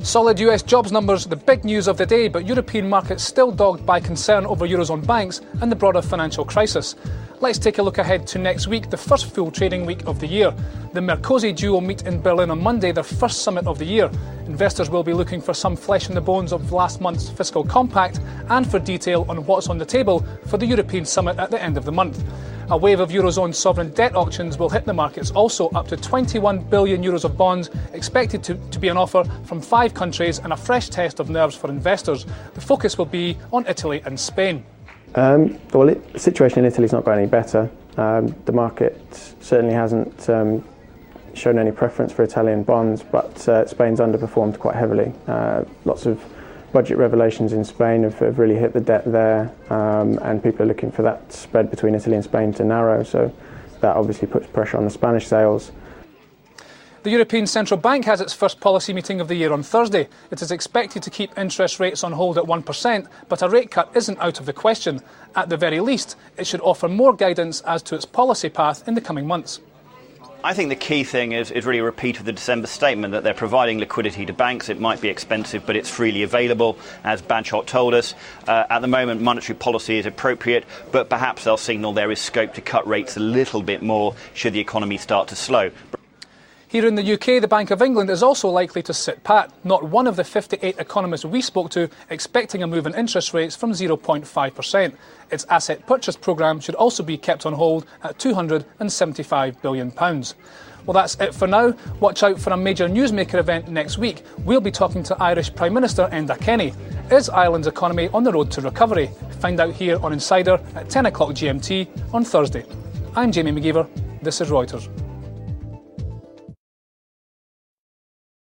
Solid US jobs numbers, the big news of the day, but European markets still dogged by concern over Eurozone banks and the broader financial crisis. Let's take a look ahead to next week, the first full trading week of the year. The Merkozy duo meet in Berlin on Monday, their first summit of the year. Investors will be looking for some flesh in the bones of last month's fiscal compact and for detail on what's on the table for the European summit at the end of the month. A wave of Eurozone sovereign debt auctions will hit the markets, also up to 21 billion euros of bonds expected to be on offer from 5 countries, and a fresh test of nerves for investors. The focus will be on Italy and Spain. The situation in Italy is not going any better. The market certainly hasn't shown any preference for Italian bonds, but Spain's underperformed quite heavily. Lots of budget revelations in Spain have really hit the debt there, and people are looking for that spread between Italy and Spain to narrow, so that obviously puts pressure on the Spanish sales. The European Central Bank has its first policy meeting of the year on Thursday. It is expected to keep interest rates on hold at 1%, but a rate cut isn't out of the question. At the very least, it should offer more guidance as to its policy path in the coming months. I think the key thing is really a repeat of the December statement that they're providing liquidity to banks. It might be expensive, but it's freely available, as Bagehot told us. At the moment, monetary policy is appropriate, but perhaps they'll signal there is scope to cut rates a little bit more should the economy start to slow. Here in the UK, the Bank of England is also likely to sit pat. Not one of the 58 economists we spoke to expecting a move in interest rates from 0.5%. Its asset purchase programme should also be kept on hold at £275 billion. Well, that's it for now. Watch out for a major newsmaker event next week. We'll be talking to Irish Prime Minister Enda Kenny. Is Ireland's economy on the road to recovery? Find out here on Insider at 10 o'clock GMT on Thursday. I'm Jamie McGeever. This is Reuters.